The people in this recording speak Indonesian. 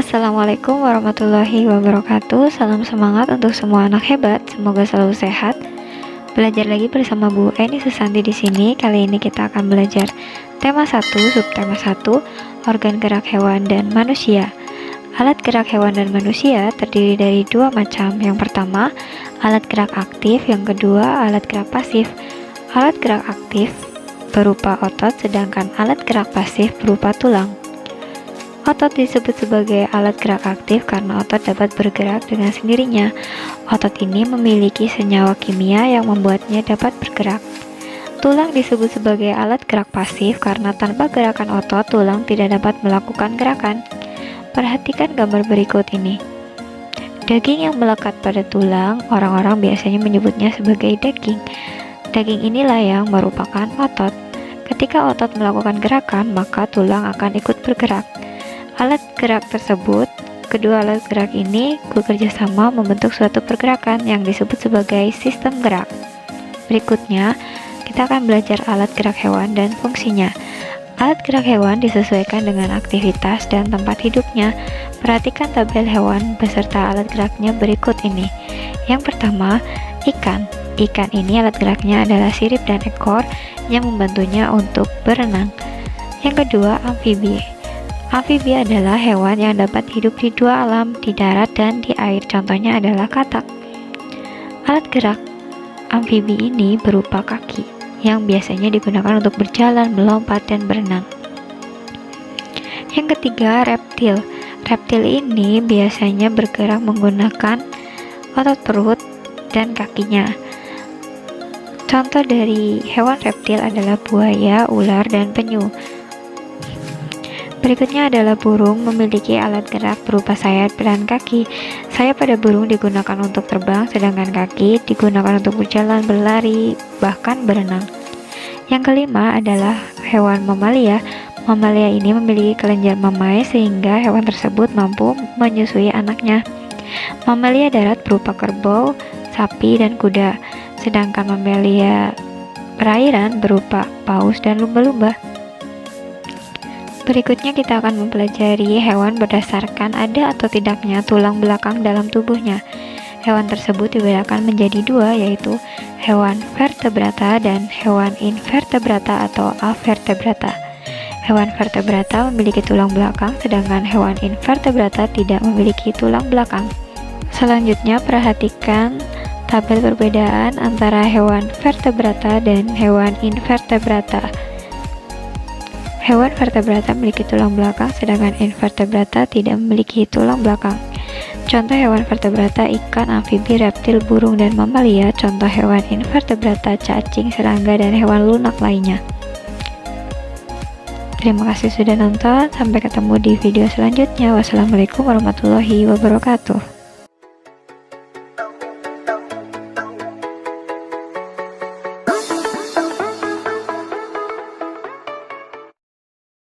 Assalamualaikum warahmatullahi wabarakatuh. Salam semangat untuk semua anak hebat. Semoga selalu sehat. Belajar lagi bersama Bu Eni Susanti di sini. Kali ini kita akan belajar tema 1, subtema 1, organ gerak hewan dan manusia. Alat gerak hewan dan manusia terdiri dari dua macam. Yang pertama, alat gerak aktif. Yang kedua, alat gerak pasif. Alat gerak aktif berupa otot, sedangkan alat gerak pasif berupa tulang. Otot disebut sebagai alat gerak aktif karena otot dapat bergerak dengan sendirinya. Otot ini memiliki senyawa kimia yang membuatnya dapat bergerak. Tulang disebut sebagai alat gerak pasif karena tanpa gerakan otot, tulang tidak dapat melakukan gerakan. Perhatikan gambar berikut ini. Daging yang melekat pada tulang, orang-orang biasanya menyebutnya sebagai daging. Daging inilah yang merupakan otot. Ketika otot melakukan gerakan, maka tulang akan ikut bergerak. Alat gerak tersebut, kedua alat gerak ini bekerja sama membentuk suatu pergerakan yang disebut sebagai sistem gerak. Berikutnya, kita akan belajar alat gerak hewan dan fungsinya. Alat gerak hewan disesuaikan dengan aktivitas dan tempat hidupnya. Perhatikan tabel hewan beserta alat geraknya berikut ini. Yang pertama, ikan. Ikan ini alat geraknya adalah sirip dan ekor yang membantunya untuk berenang. Yang kedua, amfibi. Amfibi adalah hewan yang dapat hidup di dua alam, di darat dan di air. Contohnya adalah katak. Alat gerak amfibi ini berupa kaki, yang biasanya digunakan untuk berjalan, melompat, dan berenang. Yang ketiga, reptil. Reptil ini biasanya bergerak menggunakan otot perut dan kakinya. Contoh dari hewan reptil adalah buaya, ular, dan penyu. Berikutnya adalah burung, memiliki alat gerak berupa sayap dan kaki. Sayap pada burung digunakan untuk terbang, sedangkan kaki digunakan untuk berjalan, berlari, bahkan berenang. Yang kelima adalah hewan mamalia. Mamalia ini memiliki kelenjar memai sehingga hewan tersebut mampu menyusui anaknya. Mamalia darat berupa kerbau, sapi, dan kuda, sedangkan mamalia perairan berupa paus dan lumba-lumba. Berikutnya kita akan mempelajari hewan berdasarkan ada atau tidaknya tulang belakang dalam tubuhnya. Hewan tersebut dibedakan menjadi dua, yaitu hewan vertebrata dan hewan invertebrata atau avertebrata. Hewan vertebrata memiliki tulang belakang, sedangkan hewan invertebrata tidak memiliki tulang belakang. Selanjutnya, perhatikan tabel perbedaan antara hewan vertebrata dan hewan invertebrata. Hewan vertebrata memiliki tulang belakang, sedangkan invertebrata tidak memiliki tulang belakang. Contoh hewan vertebrata: ikan, amfibi, reptil, burung, dan mamalia. Contoh hewan invertebrata: cacing, serangga, dan hewan lunak lainnya. Terima kasih sudah nonton. Sampai ketemu di video selanjutnya. Wassalamualaikum warahmatullahi wabarakatuh.